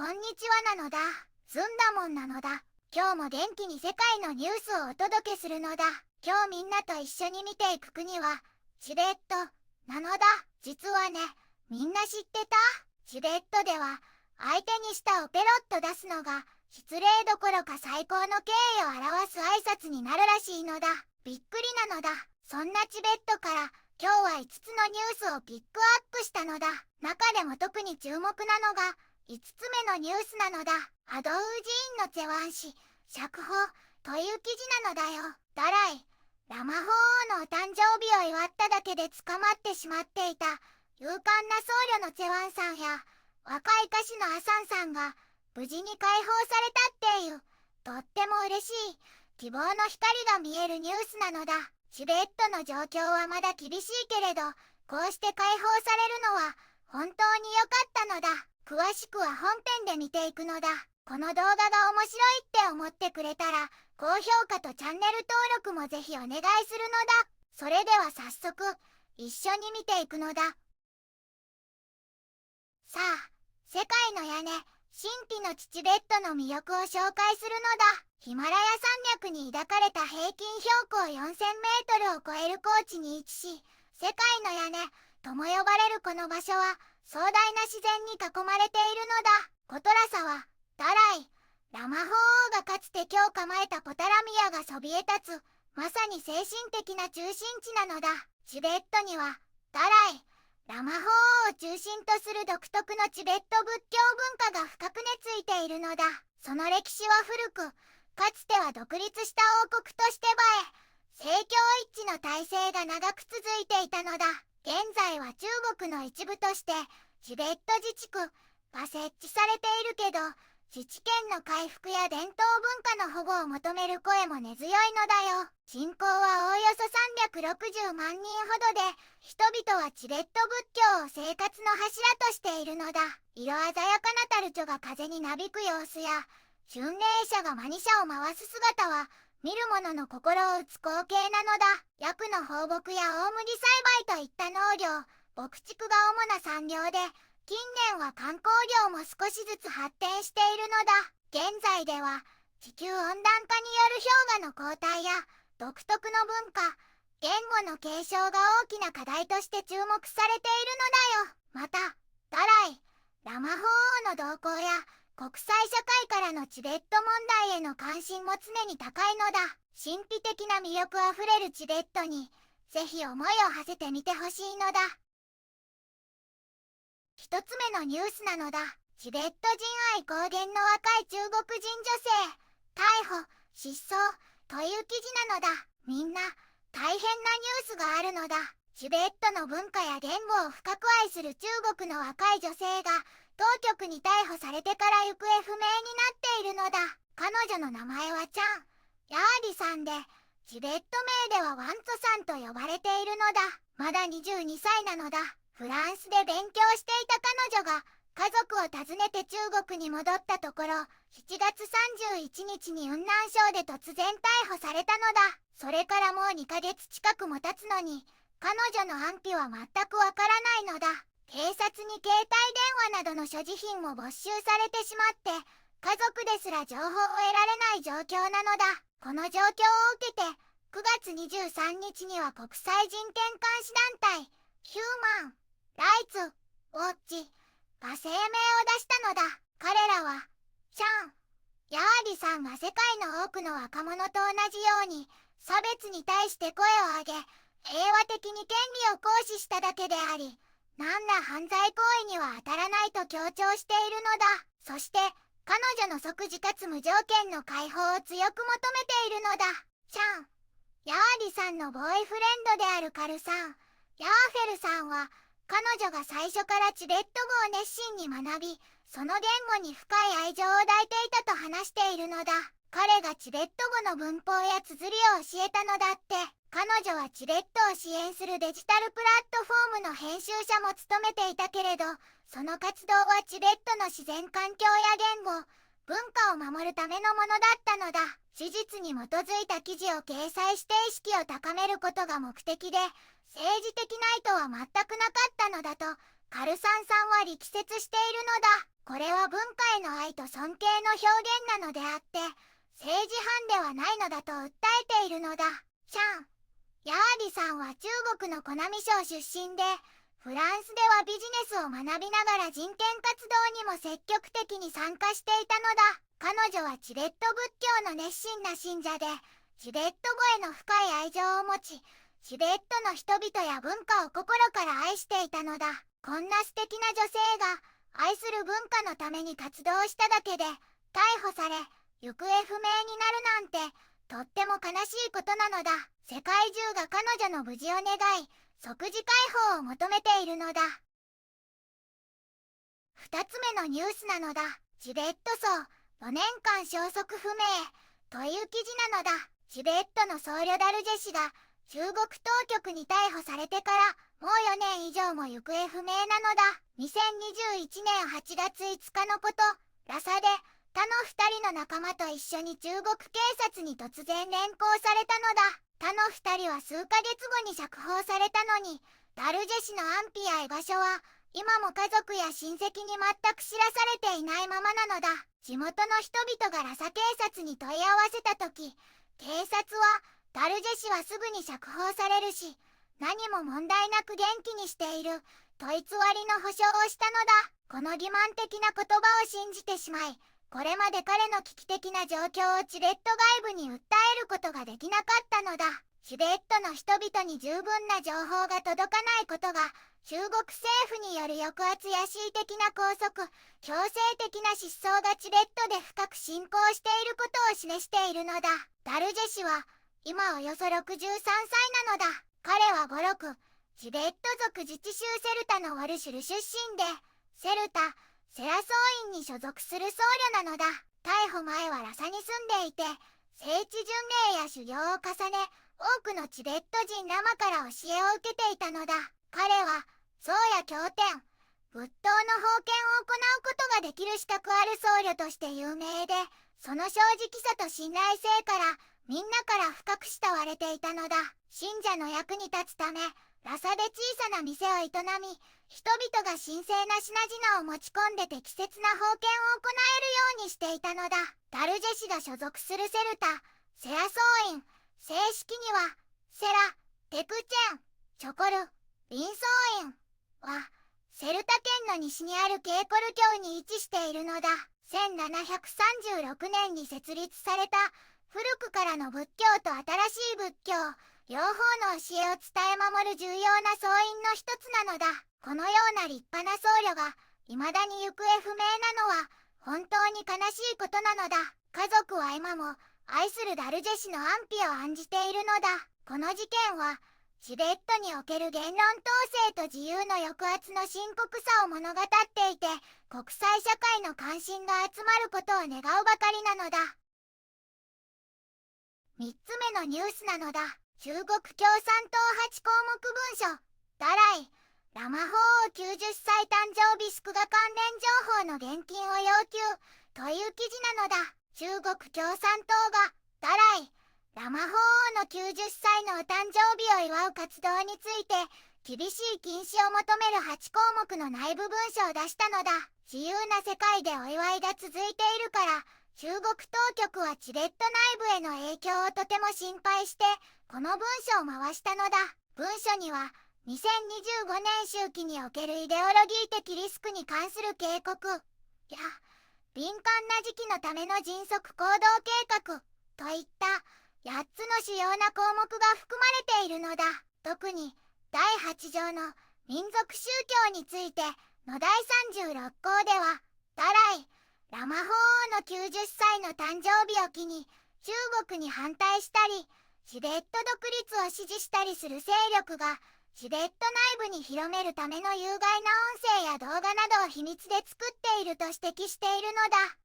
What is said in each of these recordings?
こんにちはなのだ。ずんだもんなのだ。今日も元気に世界のニュースをお届けするのだ。今日みんなと一緒に見ていく国はチベットなのだ。実はね、みんな知ってた？チベットでは相手に舌をペロッと出すのが失礼どころか最高の敬意を表す挨拶になるらしいのだ。びっくりなのだ。そんなチベットから今日は5つのニュースをピックアップしたのだ。中でも特に注目なのが5つ目のニュースなのだ。ハドウー寺院のチェワン氏釈放という記事なのだよ。ダライ・ラマ法王のお誕生日を祝っただけで捕まってしまっていた勇敢な僧侶のチェワンさんや若い歌手のアサンさんが無事に解放されたっていうとっても嬉しい希望の光が見えるニュースなのだ。チベットの状況はまだ厳しいけれど、こうして解放されるのは本当に良かったのだ。詳しくは本編で見ていくのだ。この動画が面白いって思ってくれたら高評価とチャンネル登録もぜひお願いするのだ。それでは早速一緒に見ていくのだ。さあ、世界の屋根神秘のチベットの魅力を紹介するのだ。ヒマラヤ山脈に抱かれた平均標高4000メートルを超える高地に位置し、世界の屋根とも呼ばれるこの場所は壮大な自然に囲まれているのだ。コトラサはダライ・ラマ法王がかつて居を構えたポタラミアがそびえ立つまさに精神的な中心地なのだ。チベットにはダライ・ラマ法王を中心とする独特のチベット仏教文化が深く根付いているのだ。その歴史は古く、かつては独立した王国として栄え、政教一致の体制が長く続いていたのだ。現在は中国の一部としてチベット自治区が設置されているけど、自治権の回復や伝統文化の保護を求める声も根強いのだよ。人口はおおよそ360万人ほどで、人々はチベット仏教を生活の柱としているのだ。色鮮やかなタルチョが風になびく様子や、巡礼者がマニ車を回す姿は、見る者の心を打つ光景なのだ。薬の放牧や大麦栽培といった農業、牧畜が主な産業で、近年は観光業も少しずつ発展しているのだ。現在では地球温暖化による氷河の後退や独特の文化、言語の継承が大きな課題として注目されているのだよ。また、ダライ・ラマ法王の動向や国際社会からのチベット問題への関心も常に高いのだ。神秘的な魅力あふれるチベットにぜひ思いを馳せてみてほしいのだ。一つ目のニュースなのだ。チベット人愛公言の若い中国人女性逮捕失踪という記事なのだ。みんな大変なニュースがあるのだ。チベットの文化や言語を深く愛する中国の若い女性が当局に逮捕されてから行方不明になっているのだ。彼女の名前はチャン・ヤーリさんで、チベット名ではワンツォさんと呼ばれているのだ。まだ22歳なのだ。フランスで勉強していた彼女が家族を訪ねて中国に戻ったところ、7月31日に雲南省で突然逮捕されたのだ。それからもう2ヶ月近くも経つのに、彼女の安否は全くわからないのだ。警察に携帯電話などの所持品も没収されてしまって、家族ですら情報を得られない状況なのだ。この状況を受けて、9月23日には国際人権監視団体、ヒューマン・ライツ・ウォッチが声明を出したのだ。彼らは、チャン・ヤーリさんが世界の多くの若者と同じように、差別に対して声を上げ、平和的に権利を行使しただけであり、何ら犯罪行為には当たらないと強調しているのだ。そして、彼女の即時かつ無条件の解放を強く求めているのだ。チャン・ヤーリさんのボーイフレンドであるカルさん、ヤーフェルさんは、彼女が最初からチベット語を熱心に学び、その言語に深い愛情を抱いていたと話しているのだ。彼がチベット語の文法や綴りを教えたのだって。彼女はチベットを支援するデジタルプラットフォームの編集者も務めていたけれど、その活動はチベットの自然環境や言語、文化を守るためのものだったのだ。事実に基づいた記事を掲載して意識を高めることが目的で、政治的な意図は全くなかったのだと、カルサンさんは力説しているのだ。これは文化への愛と尊敬の表現なのであって、政治犯ではないのだと訴えているのだ。シャン・ヤーディさんは中国のコナミ省出身で、フランスではビジネスを学びながら人権活動にも積極的に参加していたのだ。彼女はチベット仏教の熱心な信者で、チベット語への深い愛情を持ち、チベットの人々や文化を心から愛していたのだ。こんな素敵な女性が愛する文化のために活動しただけで逮捕され行方不明になるなんてとっても悲しいことなのだ。世界中が彼女の無事を願い、即時解放を求めているのだ。2つ目のニュースなのだ。チベット僧4年間消息不明という記事なのだ。チベットの僧侶ダルジェ氏が中国当局に逮捕されてからもう4年以上も行方不明なのだ。2021年8月5日のこと、ラサで他の2人の仲間と一緒に中国警察に突然連行されたのだ。他の2人は数ヶ月後に釈放されたのに、ダルジェ氏の安否や居場所は今も家族や親戚に全く知らされていないままなのだ。地元の人々がラサ警察に問い合わせた時、警察はダルジェ氏はすぐに釈放されるし、何も問題なく元気にしていると偽りの保証をしたのだ。この欺瞞的な言葉を信じてしまい、これまで彼の危機的な状況をチベット外部に訴えることができなかったのだ。チベットの人々に十分な情報が届かないことが、中国政府による抑圧や恣意的な拘束、強制的な失踪がチベットで深く進行していることを示しているのだ。ダルジェ氏は今およそ63歳なのだ。彼は語録、チベット族自治州セルタのウォルシュル出身で、セルタ・セラ僧院に所属する僧侶なのだ。逮捕前はラサに住んでいて、聖地巡礼や修行を重ね、多くのチベット人ラマから教えを受けていたのだ。彼は僧や経典、仏道の法権を行うことができる資格ある僧侶として有名で、その正直さと信頼性からみんなから深く慕われていたのだ。信者の役に立つため、ラサで小さな店を営み、人々が神聖な品々を持ち込んで適切な法権を行えるようにしていたのだ。ダルジェ氏が所属するセルタ・セラ僧院、正式にはセラ・テクチェン・チョコル・リン僧院はセルタ県の西にあるケーコル教に位置しているのだ。1736年に設立された古くからの仏教と新しい仏教両方の教えを伝え守る重要な僧院の一つなのだ。このような立派な僧侶が未だに行方不明なのは本当に悲しいことなのだ。家族は今も愛するダルジェ氏の安否を案じているのだ。この事件はチベットにおける言論統制と自由の抑圧の深刻さを物語っていて、国際社会の関心が集まることを願うばかりなのだ。3つ目のニュースなのだ。中国共産党8項目文書、ダライ・ラマ法王90歳誕生日祝賀関連情報の現金を要求という記事なのだ。中国共産党がダライ・ラマ法王の90歳のお誕生日を祝う活動について厳しい禁止を求める8項目の内部文書を出したのだ。自由な世界でお祝いが続いているから中国当局はチベット内部への影響をとても心配してこの文書を回したのだ。文書には2025年周期におけるイデオロギー的リスクに関する警告や敏感な時期のための迅速行動計画といった8つの主要な項目が含まれているのだ。特に第8条の民族宗教についての第36項ではダライ・ラマ法王の90歳の誕生日を機に中国に反対したりチベット独立を支持したりする勢力がチベット内部に広めるための有害な音声や動画などを秘密で作っていると指摘しているの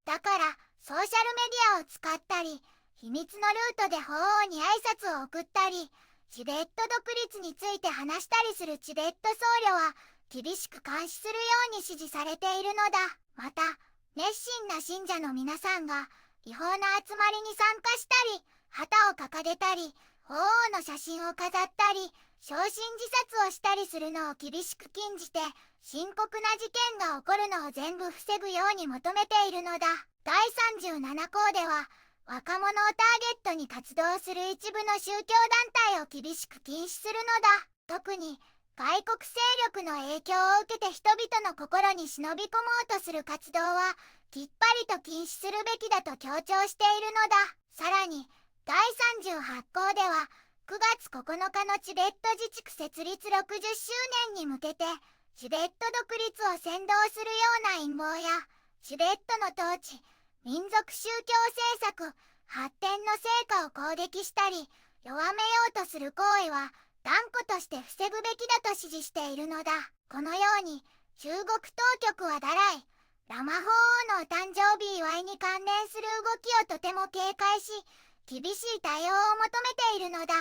だ。だからソーシャルメディアを使ったり秘密のルートで法王に挨拶を送ったりチベット独立について話したりするチベット僧侶は厳しく監視するように指示されているのだ。また熱心な信者の皆さんが違法な集まりに参加したり旗を掲げたり法王の写真を飾ったり焼身自殺をしたりするのを厳しく禁じて、深刻な事件が起こるのを全部防ぐように求めているのだ。第37項では、若者をターゲットに活動する一部の宗教団体を厳しく禁止するのだ。特に外国勢力の影響を受けて人々の心に忍び込もうとする活動はきっぱりと禁止するべきだと強調しているのだ。さらに第38項では9月9日のチベット自治区設立60周年に向けてチベット独立を先導するような陰謀やチベットの統治、民族宗教政策、発展の成果を攻撃したり弱めようとする行為は断固として防ぐべきだと指示しているのだ。このように中国当局はダライ・ラマ法王の誕生日祝いに関連する動きをとても警戒し、厳しい対応を求めているのだ。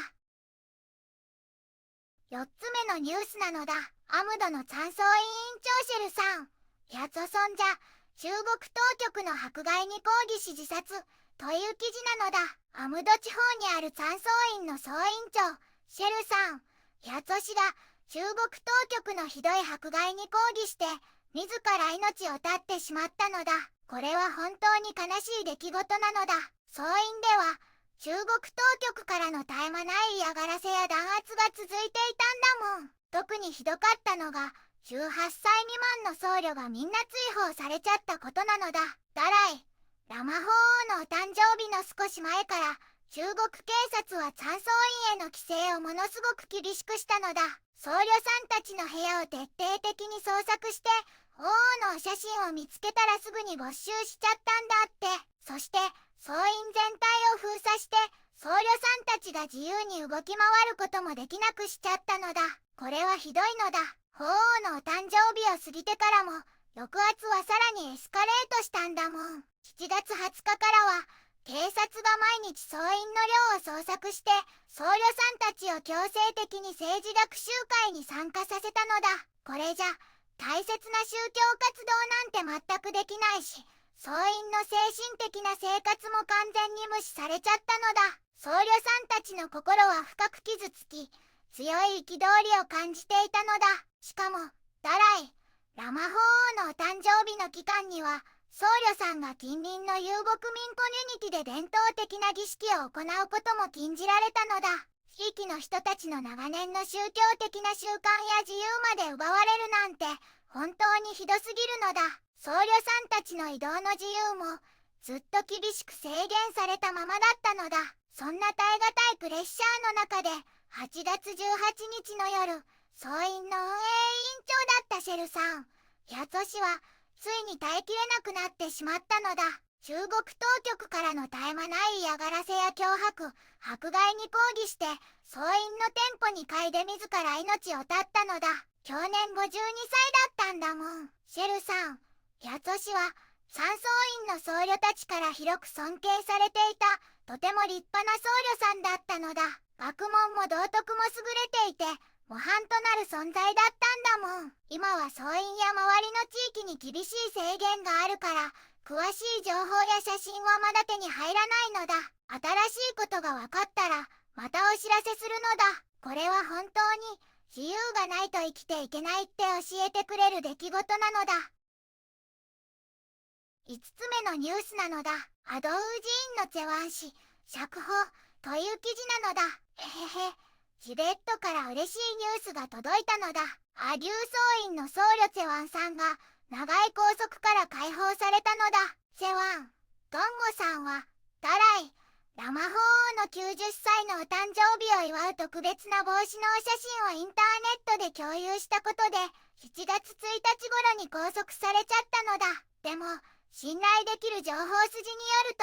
4つ目のニュースなのだ。アムドの参奏委員長シェルさん、ヤツォソンジャ、中国当局の迫害に抗議し自殺という記事なのだ。アムド地方にある参奏院の総委員長、シェルさん、ヤツォ氏が中国当局のひどい迫害に抗議して自ら命を絶ってしまったのだ。これは本当に悲しい出来事なのだ。総院では中国当局からの絶え間ない嫌がらせや弾圧が続いていたんだもん。特にひどかったのが18歳未満の僧侶がみんな追放されちゃったことなのだ。ダライ・ラマ法王のお誕生日の少し前から中国警察は参奏院への規制をものすごく厳しくしたのだ。僧侶さんたちの部屋を徹底的に捜索して王のお写真を見つけたらすぐに没収しちゃったんだって。そして総院全体を封鎖して僧侶さんたちが自由に動き回ることもできなくしちゃったのだ。これはひどいのだ。法王のお誕生日を過ぎてからも抑圧はさらにエスカレートしたんだもん。7月20日からは警察が毎日総員の寮を捜索して僧侶さんたちを強制的に政治学習会に参加させたのだ。これじゃ大切な宗教活動なんて全くできないし、僧員の精神的な生活も完全に無視されちゃったのだ。僧侶さんたちの心は深く傷つき、強い憤りを感じていたのだ。しかもダライ・ラマ法王のお誕生日の期間には僧侶さんが近隣の遊牧民コミュニティで伝統的な儀式を行うことも禁じられたのだ。地域の人たちの長年の宗教的な習慣や自由まで奪われるなんて本当にひどすぎるのだ。僧侶さんたちの移動の自由もずっと厳しく制限されたままだったのだ。そんな耐え難いプレッシャーの中で8月18日の夜、総員の運営委員長だったシェルさん、ヤツォ氏はついに耐えきれなくなってしまったのだ。中国当局からの絶え間ない嫌がらせや脅迫、迫害に抗議して総員の店舗に嗅いで自ら命を絶ったのだ。去年52歳だったんだもん。シェルさん、ヤツォ氏は参奏院の僧侶たちから広く尊敬されていたとても立派な僧侶さんだったのだ。学問も道徳も優れていて模範となる存在だったんだもん。今は僧院や周りの地域に厳しい制限があるから詳しい情報や写真はまだ手に入らないのだ。新しいことが分かったらまたお知らせするのだ。これは本当に自由がないと生きていけないって教えてくれる出来事なのだ。5つ目のニュースなのだ。アドウー寺院のチェワン氏釈放という記事なのだ。へへへ。チベットから嬉しいニュースが届いたのだ。アリュー総院の僧侶チェワンさんが長い拘束から解放されたのだ。チェワン・ドンゴさんはダライ・ラマ法王の90歳のお誕生日を祝う特別な帽子のお写真をインターネットで共有したことで7月1日頃に拘束されちゃったのだ。でも信頼できる情報筋に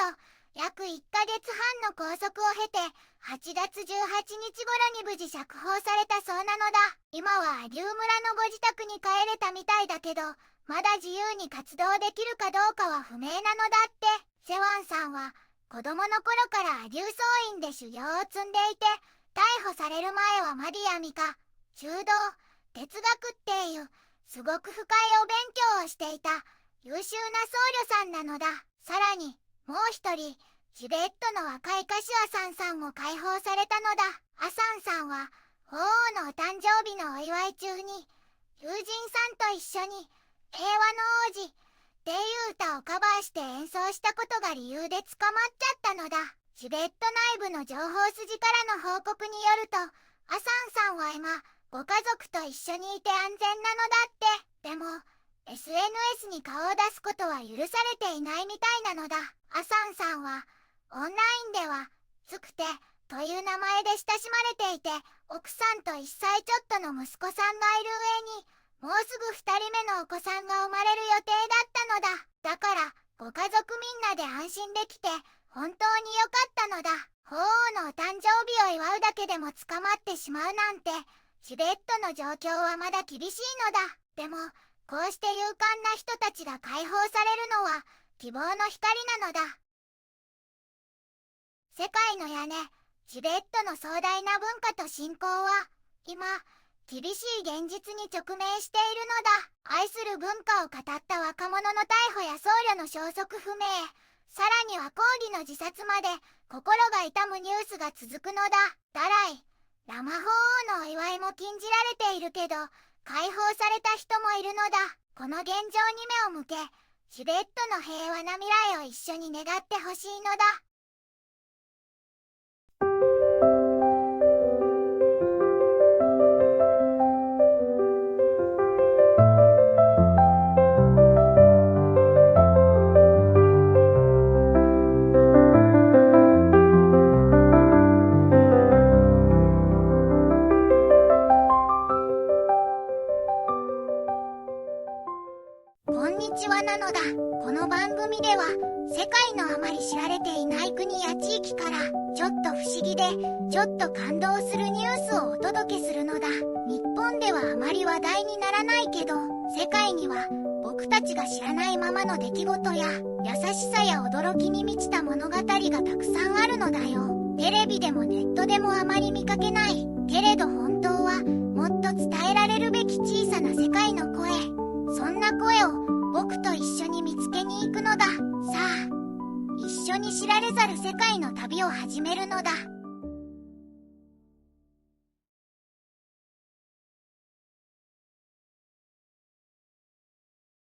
よると約1ヶ月半の拘束を経て8月18日頃に無事釈放されたそうなのだ。今はアリュー村のご自宅に帰れたみたいだけどまだ自由に活動できるかどうかは不明なのだって。セワンさんは子供の頃からアリュー総院で修行を積んでいて逮捕される前はマディアミカ、柔道、哲学っていうすごく深いお勉強をしていた優秀な僧侶さんなのだ。さらにもう一人チベットの若いカシュアサンさんも解放されたのだ。アサンさんは法皇のお誕生日のお祝い中に友人さんと一緒に平和の王子っていう歌をカバーして演奏したことが理由で捕まっちゃったのだ。チベット内部の情報筋からの報告によると、アサンさんは今ご家族と一緒にいて安全なのだって。でも SNS に顔を出すことは許されていないみたいなのだ。アサンさんはオンラインではつくてという名前で親しまれていて、奥さんと1歳ちょっとの息子さんがいる上にもうすぐ2人目のお子さんが生まれる予定だったのだ。だからご家族みんなで安心できて本当に良かったのだ。法皇のお誕生日を祝うだけでも捕まってしまうなんて、チベットの状況はまだ厳しいのだ。でもこうして勇敢な人たちが解放されるのは希望の光なのだ。世界の屋根、チベットの壮大な文化と信仰は今厳しい現実に直面しているのだ。愛する文化を語った若者の逮捕や僧侶の消息不明、さらには抗議の自殺まで心が痛むニュースが続くのだ。ダライ・ラマ法王のお祝いも禁じられているけど解放された人もいるのだ。この現状に目を向け、チベットの平和な未来を一緒に願ってほしいのだ。こんにちはなのだ。この番組では世界のあまり知られていない国や地域からちょっと不思議でちょっと感動するニュースをお届けするのだ。日本ではあまり話題にならないけど、世界には僕たちが知らないままの出来事や優しさや驚きに満ちた物語がたくさんあるのだよ。テレビでもネットでもあまり見かけないけれど、本当はもっと伝えられるべき小さな世界の声、そんな声を僕と一緒に見つけに行くのだ。さあ、一緒に知られざる世界の旅を始めるのだ。